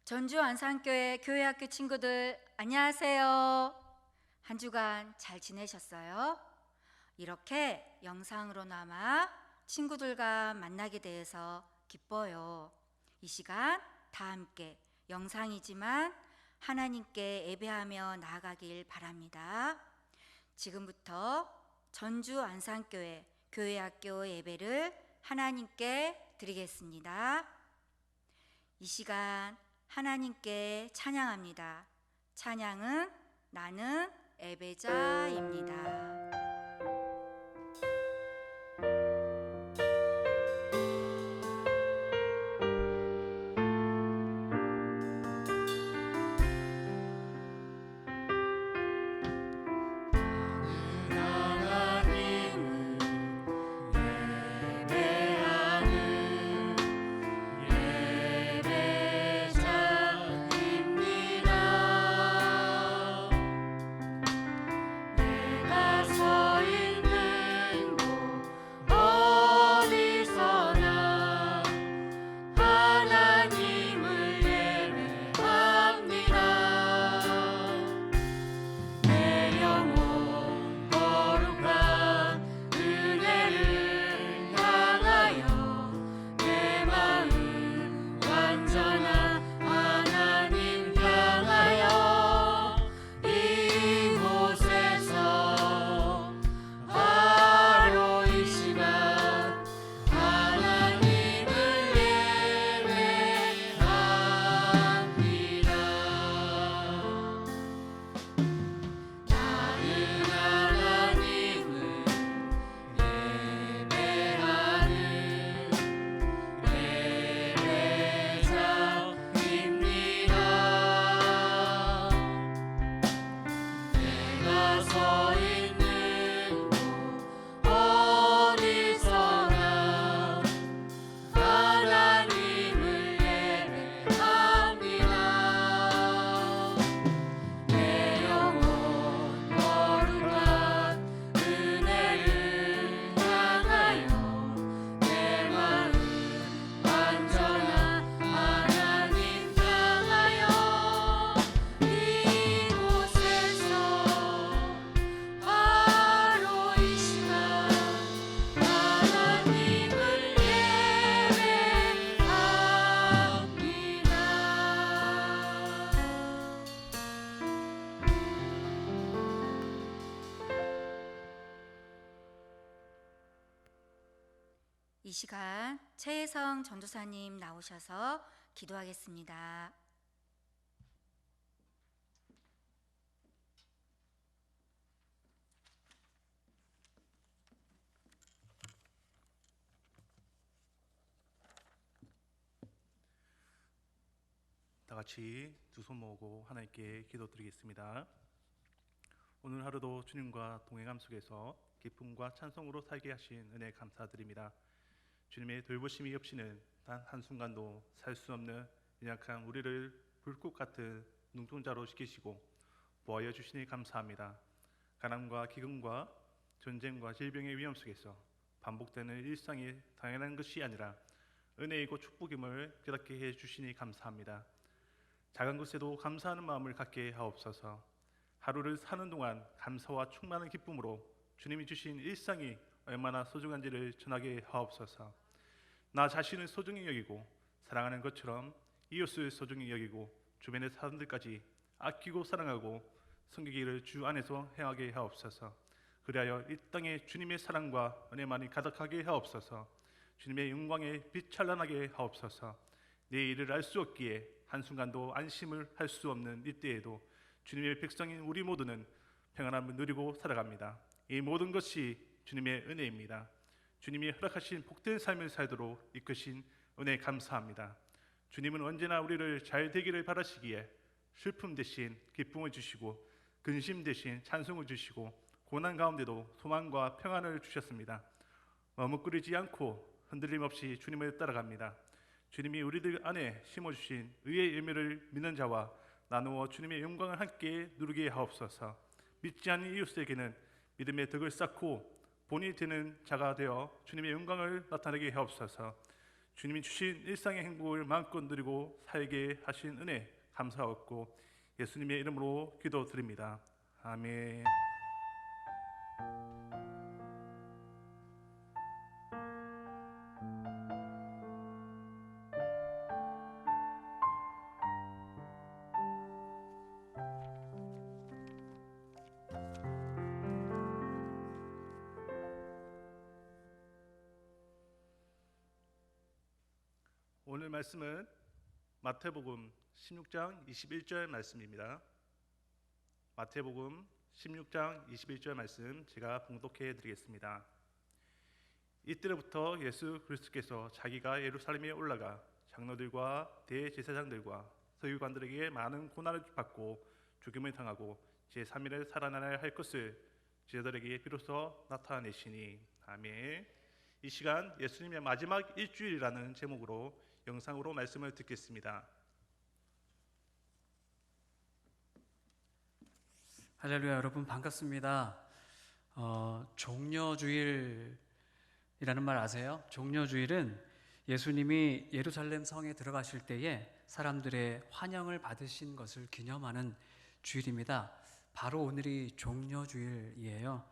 전주 안산교회 교회학교 친구들 안녕하세요. 한 주간 잘 지내셨어요? 이렇게 영상으로나마 친구들과 만나게 돼서 기뻐요. 이 시간 다 함께 영상이지만 하나님께 예배하며 나아가길 바랍니다. 지금부터 전주 안산교회 교회학교 예배를 하나님께 드리겠습니다. 이 시간 하나님께 찬양합니다. 찬양은 나는 예배자입니다. 이 시간 최혜성 전도사님 나오셔서 기도하겠습니다. 다 같이 두 손 모으고 하나님께 기도드리겠습니다. 오늘 하루도 주님과 동행함 속에서 기쁨과 찬송으로 살게 하신 은혜 감사드립니다. 주님의 돌보심이 없이는 단 한순간도 살 수 없는 연약한 우리를 불꽃 같은 눈동자로 지키시고 보호하여 주시니 감사합니다. 가난과 기근과 전쟁과 질병의 위험 속에서 반복되는 일상이 당연한 것이 아니라 은혜이고 축복임을 깨닫게 해주시니 감사합니다. 작은 것에도 감사하는 마음을 갖게 하옵소서. 하루를 사는 동안 감사와 충만한 기쁨으로 주님이 주신 일상이 얼마나 소중한지를 전하게 하옵소서. 나 자신을 소중히 여기고 사랑하는 것처럼 이웃을 소중히 여기고 주변의 사람들까지 아끼고 사랑하고 섬기기를 주 안에서 행하게 하옵소서. 그리하여 이 땅에 주님의 사랑과 은혜만이 가득하게 하옵소서. 주님의 영광에 빛 찬란하게 하옵소서. 내 일을 알 수 없기에 한순간도 안심을 할 수 없는 이때에도 주님의 백성인 우리 모두는 평안함을 누리고 살아갑니다. 이 모든 것이 주님의 은혜입니다. 주님이 허락하신 복된 삶을 살도록 이끄신 은혜 감사합니다. 주님은 언제나 우리를 잘 되기를 바라시기에 슬픔 대신 기쁨을 주시고 근심 대신 찬송을 주시고 고난 가운데도 소망과 평안을 주셨습니다. 머뭇거리지 않고 흔들림 없이 주님을 따라갑니다. 주님이 우리들 안에 심어주신 의의 열매를 믿는 자와 나누어 주님의 영광을 함께 누리게 하옵소서. 믿지 않는 이웃에게는 믿음의 덕을 쌓고 본이 되는 자가 되어 주님의 영광을 나타내게 하옵소서. 주님이 주신 일상의 행복을 마음껏 누리고 살게 하신 은혜 감사하고 예수님의 이름으로 기도드립니다. 아멘. 오늘 말씀은 마태복음 16장 21절 말씀입니다. 마태복음 16장 21절 말씀 제가 봉독해 드리겠습니다. 이때로부터 예수 그리스도께서 자기가 예루살렘에 올라가 장로들과 대제사장들과 서기관들에게 많은 고난을 받고 죽임을 당하고 제3일에 살아나야 할 것을 제자들에게 비로소 나타내시니. 아멘. 이 시간 예수님의 마지막 일주일이라는 제목으로 영상으로 말씀을 듣겠습니다. 할렐루야. 여러분 반갑습니다. 종려주일이라는 말 아세요? 종려주일은 예수님이 예루살렘 성에 들어가실 때에 사람들의 환영을 받으신 것을 기념하는 주일입니다. 바로 오늘이 종려주일이에요.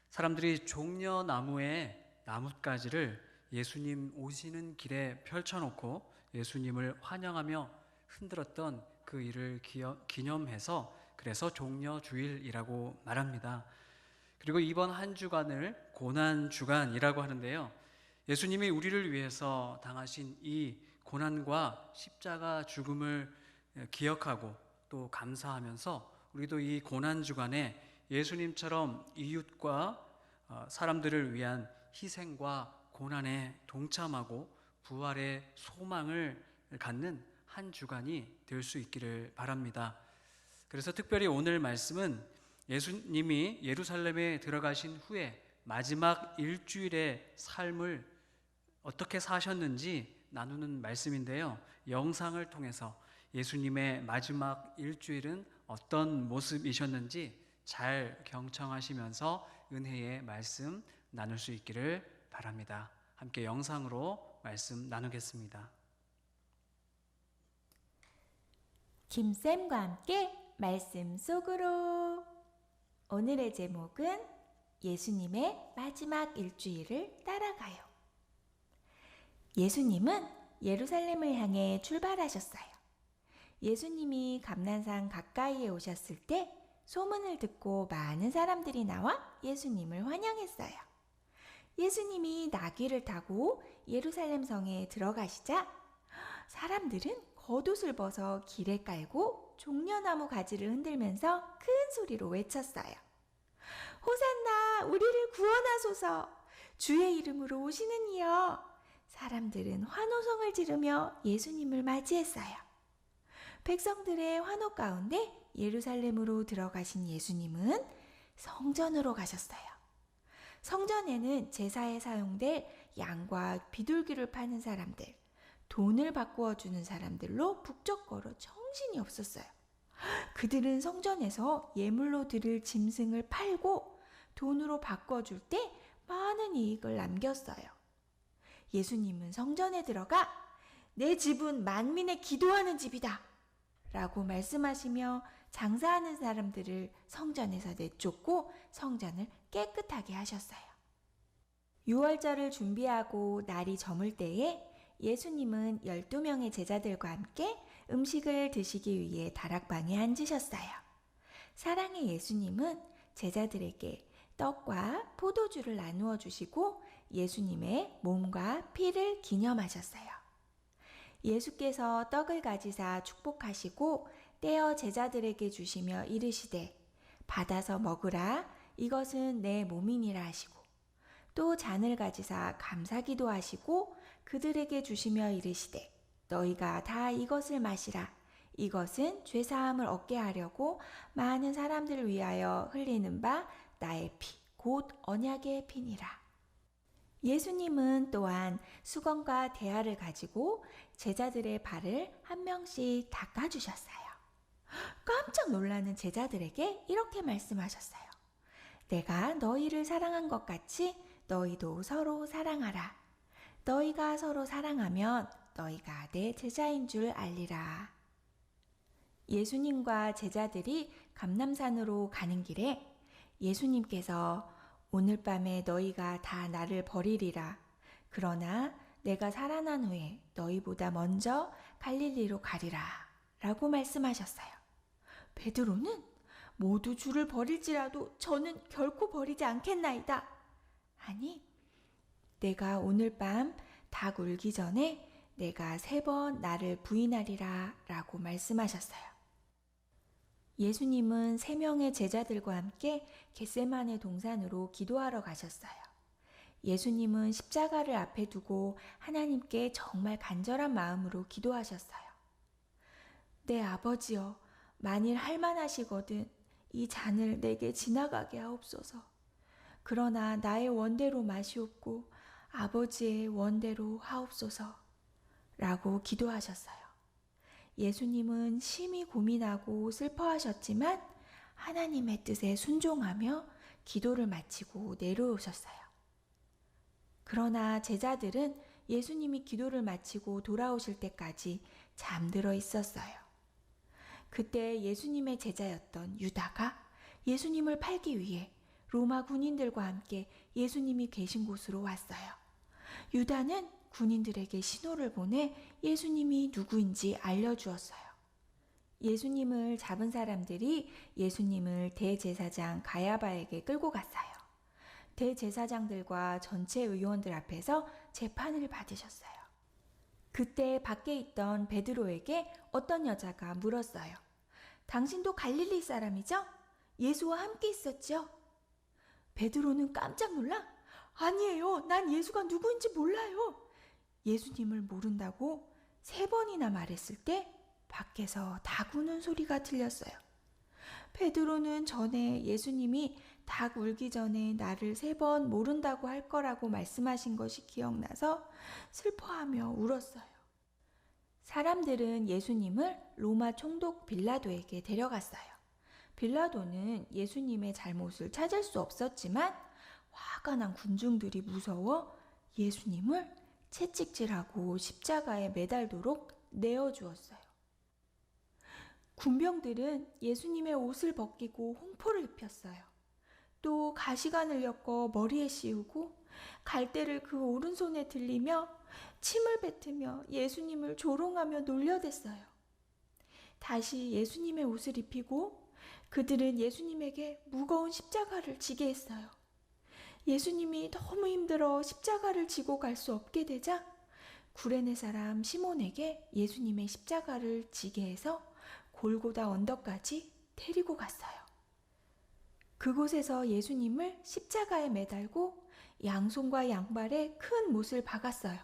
사람들이 종려나무에 나뭇가지를 예수님 오시는 길에 펼쳐놓고 예수님을 환영하며 흔들었던 그 일을 기념해서 그래서 종려주일이라고 말합니다. 그리고 이번 한 주간을 고난주간이라고 하는데요. 예수님이 우리를 위해서 당하신 이 고난과 십자가 죽음을 기억하고 또 감사하면서 우리도 이 고난주간에 예수님처럼 이웃과 사람들을 위한 희생과 고난에 동참하고 부활의 소망을 갖는 한 주간이 될 수 있기를 바랍니다. 그래서 특별히 오늘 말씀은 예수님이 예루살렘에 들어가신 후에 마지막 일주일의 삶을 어떻게 사셨는지 나누는 말씀인데요. 영상을 통해서 예수님의 마지막 일주일은 어떤 모습이셨는지 잘 경청하시면서 은혜의 말씀 나눌 수 있기를 바랍니다. 함께 영상으로 말씀 나누겠습니다. 김쌤과 함께 말씀 속으로. 오늘의 제목은 예수님의 마지막 일주일을 따라가요. 예수님은 예루살렘을 향해 출발하셨어요. 예수님이 감난산 가까이에 오셨을 때 소문을 듣고 많은 사람들이 나와 예수님을 환영했어요. 예수님이 나귀를 타고 예루살렘 성에 들어가시자 사람들은 겉옷을 벗어 길에 깔고 종려나무 가지를 흔들면서 큰 소리로 외쳤어요. 호산나, 우리를 구원하소서. 주의 이름으로 오시는 이여. 사람들은 환호성을 지르며 예수님을 맞이했어요. 백성들의 환호 가운데 예루살렘으로 들어가신 예수님은 성전으로 가셨어요. 성전에는 제사에 사용될 양과 비둘기를 파는 사람들, 돈을 바꾸어 주는 사람들로 북적거려 정신이 없었어요. 그들은 성전에서 예물로 드릴 짐승을 팔고 돈으로 바꿔줄 때 많은 이익을 남겼어요. 예수님은 성전에 들어가 내 집은 만민의 기도하는 집이다 라고 말씀하시며 장사하는 사람들을 성전에서 내쫓고 성전을 깨끗하게 하셨어요. 유월절을 준비하고 날이 저물 때에 예수님은 12명의 제자들과 함께 음식을 드시기 위해 다락방에 앉으셨어요. 사랑의 예수님은 제자들에게 떡과 포도주를 나누어 주시고 예수님의 몸과 피를 기념하셨어요. 예수께서 떡을 가지사 축복하시고 떼어 제자들에게 주시며 이르시되 받아서 먹으라, 이것은 내 몸이니라 하시고 또 잔을 가지사 감사기도 하시고 그들에게 주시며 이르시되 너희가 다 이것을 마시라, 이것은 죄사함을 얻게 하려고 많은 사람들을 위하여 흘리는 바 나의 피, 곧 언약의 피니라. 예수님은 또한 수건과 대야를 가지고 제자들의 발을 한 명씩 닦아주셨어요. 깜짝 놀라는 제자들에게 이렇게 말씀하셨어요. 내가 너희를 사랑한 것 같이 너희도 서로 사랑하라. 너희가 서로 사랑하면 너희가 내 제자인 줄 알리라. 예수님과 제자들이 감람산으로 가는 길에 예수님께서 오늘 밤에 너희가 다 나를 버리리라. 그러나 내가 살아난 후에 너희보다 먼저 갈릴리로 가리라. 라고 말씀하셨어요. 베드로는 모두 주를 버릴지라도 저는 결코 버리지 않겠나이다. 아니, 내가 오늘 밤 닭 울기 전에 내가 3번 나를 부인하리라 라고 말씀하셨어요. 예수님은 3명의 제자들과 함께 겟세마네 동산으로 기도하러 가셨어요. 예수님은 십자가를 앞에 두고 하나님께 정말 간절한 마음으로 기도하셨어요. 내 아버지여, 만일 할만하시거든 이 잔을 내게 지나가게 하옵소서. 그러나 나의 원대로 마시옵고 아버지의 원대로 하옵소서. 라고 기도하셨어요. 예수님은 심히 고민하고 슬퍼하셨지만 하나님의 뜻에 순종하며 기도를 마치고 내려오셨어요. 그러나 제자들은 예수님이 기도를 마치고 돌아오실 때까지 잠들어 있었어요. 그때 예수님의 제자였던 유다가 예수님을 팔기 위해 로마 군인들과 함께 예수님이 계신 곳으로 왔어요. 유다는 군인들에게 신호를 보내 예수님이 누구인지 알려주었어요. 예수님을 잡은 사람들이 예수님을 대제사장 가야바에게 끌고 갔어요. 대제사장들과 전체 의원들 앞에서 재판을 받으셨어요. 그때 밖에 있던 베드로에게 어떤 여자가 물었어요. 당신도 갈릴리 사람이죠? 예수와 함께 있었죠? 베드로는 깜짝 놀라 아니에요. 난 예수가 누구인지 몰라요. 예수님을 모른다고 3번이나 말했을 때 밖에서 닭 우는 소리가 들렸어요. 베드로는 전에 예수님이 닭 울기 전에 나를 3번 모른다고 할 거라고 말씀하신 것이 기억나서 슬퍼하며 울었어요. 사람들은 예수님을 로마 총독 빌라도에게 데려갔어요. 빌라도는 예수님의 잘못을 찾을 수 없었지만 화가 난 군중들이 무서워 예수님을 채찍질하고 십자가에 매달도록 내어주었어요. 군병들은 예수님의 옷을 벗기고 홍포를 입혔어요. 또 가시관을 엮어 머리에 씌우고 갈대를 그 오른손에 들리며 침을 뱉으며 예수님을 조롱하며 놀려댔어요. 다시 예수님의 옷을 입히고 그들은 예수님에게 무거운 십자가를 지게 했어요. 예수님이 너무 힘들어 십자가를 지고 갈 수 없게 되자 구레네 사람 시몬에게 예수님의 십자가를 지게 해서 골고다 언덕까지 데리고 갔어요. 그곳에서 예수님을 십자가에 매달고 양손과 양발에 큰 못을 박았어요.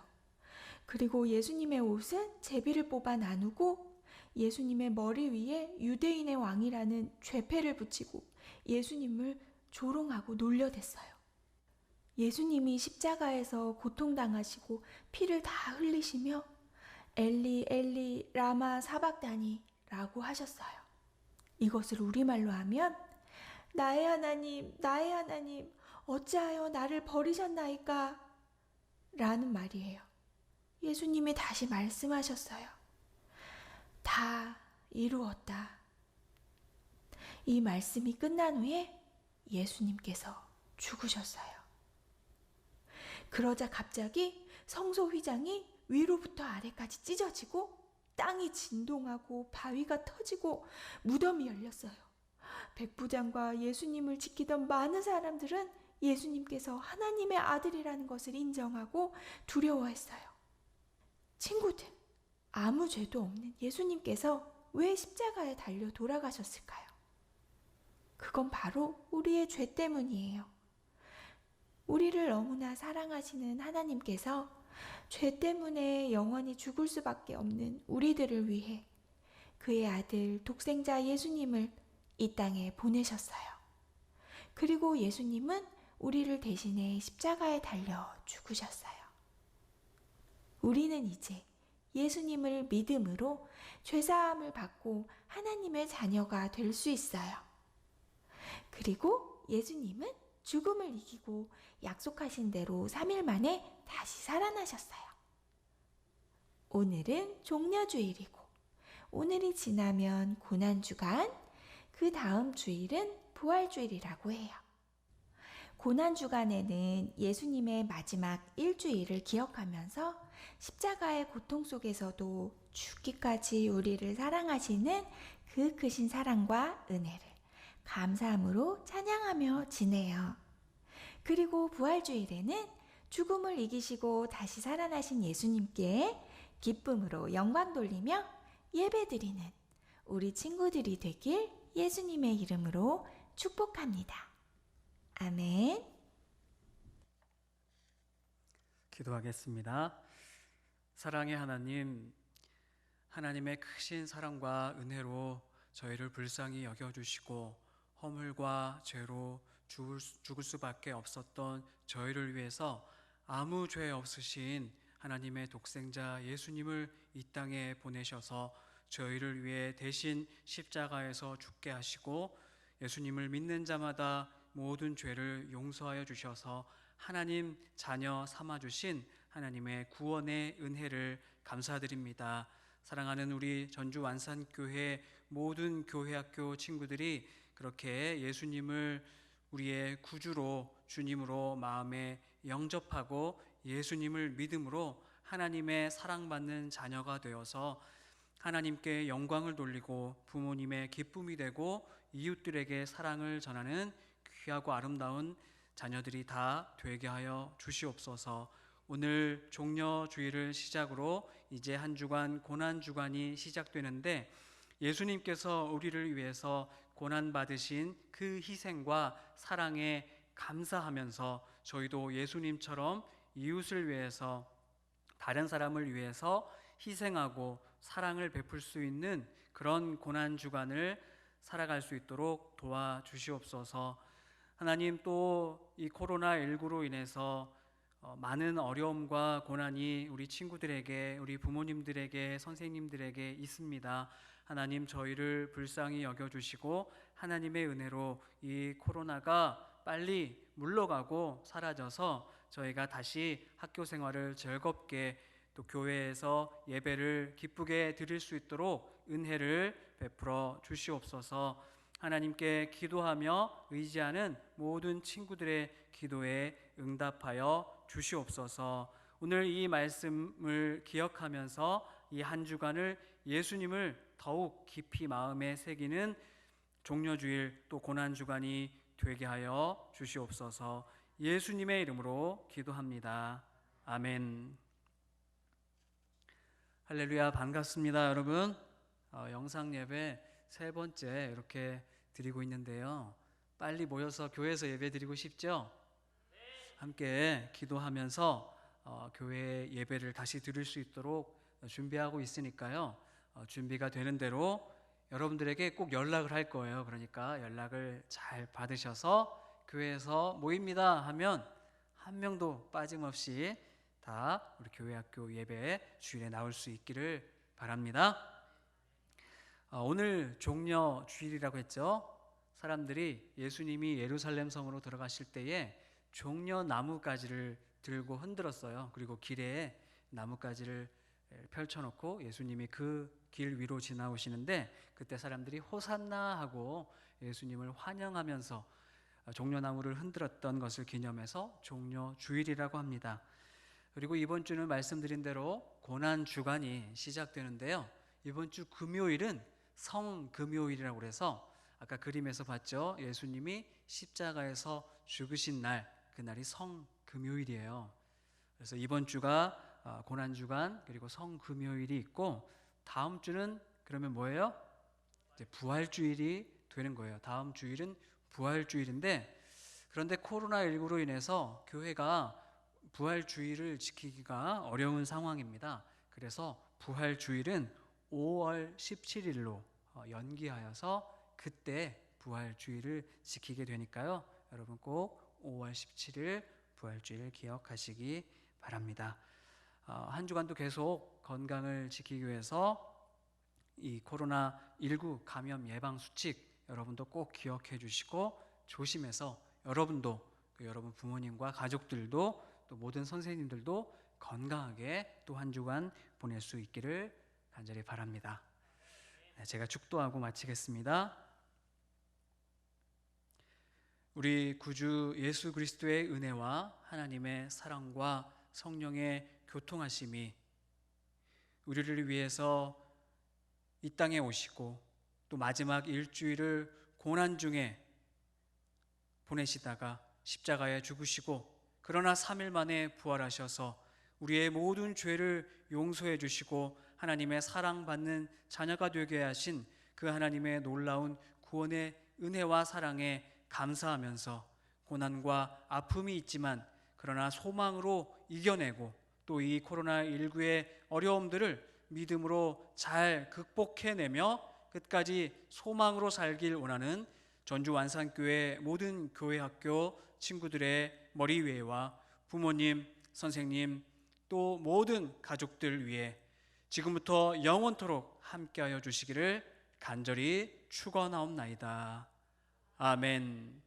그리고 예수님의 옷은 제비를 뽑아 나누고 예수님의 머리 위에 유대인의 왕이라는 죄패를 붙이고 예수님을 조롱하고 놀려댔어요. 예수님이 십자가에서 고통당하시고 피를 다 흘리시며 엘리 엘리 라마 사박다니 라고 하셨어요. 이것을 우리말로 하면 나의 하나님 어찌하여 나를 버리셨나이까 라는 말이에요. 예수님이 다시 말씀하셨어요. 다 이루었다. 이 말씀이 끝난 후에 예수님께서 죽으셨어요. 그러자 갑자기 성소 휘장이 위로부터 아래까지 찢어지고 땅이 진동하고 바위가 터지고 무덤이 열렸어요. 백부장과 예수님을 지키던 많은 사람들은 예수님께서 하나님의 아들이라는 것을 인정하고 두려워했어요. 친구들, 아무 죄도 없는 예수님께서 왜 십자가에 달려 돌아가셨을까요? 그건 바로 우리의 죄 때문이에요. 우리를 너무나 사랑하시는 하나님께서 죄 때문에 영원히 죽을 수밖에 없는 우리들을 위해 그의 아들 독생자 예수님을 이 땅에 보내셨어요. 그리고 예수님은 우리를 대신해 십자가에 달려 죽으셨어요. 우리는 이제 예수님을 믿음으로 죄사함을 받고 하나님의 자녀가 될 수 있어요. 그리고 예수님은 죽음을 이기고 약속하신 대로 3일 만에 다시 살아나셨어요. 오늘은 종려주일이고 오늘이 지나면 고난주간, 그 다음 주일은 부활주일이라고 해요. 고난주간에는 예수님의 마지막 일주일을 기억하면서 십자가의 고통 속에서도 죽기까지 우리를 사랑하시는 그 크신 사랑과 은혜를 감사함으로 찬양하며 지내요. 그리고 부활주일에는 죽음을 이기시고 다시 살아나신 예수님께 기쁨으로 영광 돌리며 예배드리는 우리 친구들이 되길 예수님의 이름으로 축복합니다. 아멘. 기도하겠습니다. 사랑의 하나님, 하나님의 크신 사랑과 은혜로 저희를 불쌍히 여겨주시고 허물과 죄로 죽을 수밖에 없었던 저희를 위해서 아무 죄 없으신 하나님의 독생자 예수님을 이 땅에 보내셔서 저희를 위해 대신 십자가에서 죽게 하시고 예수님을 믿는 자마다 모든 죄를 용서하여 주셔서 하나님 자녀 삼아주신 하나님의 구원의 은혜를 감사드립니다. 사랑하는 우리 전주 완산교회 모든 교회학교 친구들이 그렇게 예수님을 우리의 구주로 주님으로 마음에 영접하고 예수님을 믿음으로 하나님의 사랑받는 자녀가 되어서 하나님께 영광을 돌리고 부모님의 기쁨이 되고 이웃들에게 사랑을 전하는 귀하고 아름다운 자녀들이 다 되게 하여 주시옵소서. 오늘 종려주일을 시작으로 이제 한 주간 고난주간이 시작되는데 예수님께서 우리를 위해서 고난받으신 그 희생과 사랑에 감사하면서 저희도 예수님처럼 이웃을 위해서 다른 사람을 위해서 희생하고 사랑을 베풀 수 있는 그런 고난주간을 살아갈 수 있도록 도와주시옵소서. 하나님, 또 이 코로나19로 인해서 많은 어려움과 고난이 우리 친구들에게, 우리 부모님들에게, 선생님들에게 있습니다. 하나님, 저희를 불쌍히 여겨주시고 하나님의 은혜로 이 코로나가 빨리 물러가고 사라져서 저희가 다시 학교 생활을 즐겁게 또 교회에서 예배를 기쁘게 드릴 수 있도록 은혜를 베풀어 주시옵소서. 하나님께 기도하며 의지하는 모든 친구들의 기도에 응답하여 주시옵소서. 오늘 이 말씀을 기억하면서 이 한 주간을 예수님을 더욱 깊이 마음에 새기는 종려주일 또 고난주간이 되게 하여 주시옵소서. 예수님의 이름으로 기도합니다. 아멘. 할렐루야, 반갑습니다 여러분. 영상 예배 세 번째 이렇게 드리고 있는데요. 빨리 모여서 교회에서 예배 드리고 싶죠? 함께 기도하면서 교회 예배를 다시 드릴 수 있도록 준비하고 있으니까요. 준비가 되는 대로 여러분들에게 꼭 연락을 할 거예요. 그러니까 연락을 잘 받으셔서 교회에서 모입니다 하면 한 명도 빠짐없이 다 우리 교회 학교 예배 주일에 나올 수 있기를 바랍니다. 오늘 종려 주일이라고 했죠. 사람들이 예수님이 예루살렘 성으로 들어가실 때에 종려 나뭇가지를 들고 흔들었어요. 그리고 길에 나뭇가지를 펼쳐놓고 예수님이 그 길 위로 지나오시는데 그때 사람들이 호산나 하고 예수님을 환영하면서 종려나무를 흔들었던 것을 기념해서 종려주일이라고 합니다. 그리고 이번 주는 말씀드린 대로 고난주간이 시작되는데요. 이번 주 금요일은 성금요일이라고 해서 아까 그림에서 봤죠. 예수님이 십자가에서 죽으신 날, 그날이 성금요일이에요. 그래서 이번 주가 고난주간 그리고 성금요일이 있고 다음 주는 그러면 뭐예요? 이제 부활주일이 되는 거예요. 다음 주일은 부활주일인데 그런데 코로나19로 인해서 교회가 부활주일을 지키기가 어려운 상황입니다. 그래서 부활주일은 5월 17일로 연기하여서 그때 부활주일을 지키게 되니까요. 여러분 꼭 5월 17일 부활주일 기억하시기 바랍니다. 한 주간도 계속 건강을 지키기 위해서 이 코로나19 감염 예방 수칙 여러분도 꼭 기억해 주시고 조심해서 여러분도 또 여러분 부모님과 가족들도 또 모든 선생님들도 건강하게 또 한 주간 보낼 수 있기를 간절히 바랍니다. 네, 제가 축도하고 마치겠습니다. 우리 구주 예수 그리스도의 은혜와 하나님의 사랑과 성령의 교통하심이 우리를 위해서 이 땅에 오시고 또 마지막 일주일을 고난 중에 보내시다가 십자가에 죽으시고 그러나 3일 만에 부활하셔서 우리의 모든 죄를 용서해 주시고 하나님의 사랑받는 자녀가 되게 하신 그 하나님의 놀라운 구원의 은혜와 사랑에 감사하면서 고난과 아픔이 있지만 그러나 소망으로 이겨내고 또 이 코로나19의 어려움들을 믿음으로 잘 극복해내며 끝까지 소망으로 살길 원하는 전주 완산교회 모든 교회학교 친구들의 머리 위에와 부모님, 선생님 또 모든 가족들 위해 지금부터 영원토록 함께하여 주시기를 간절히 축원하옵나이다. 아멘.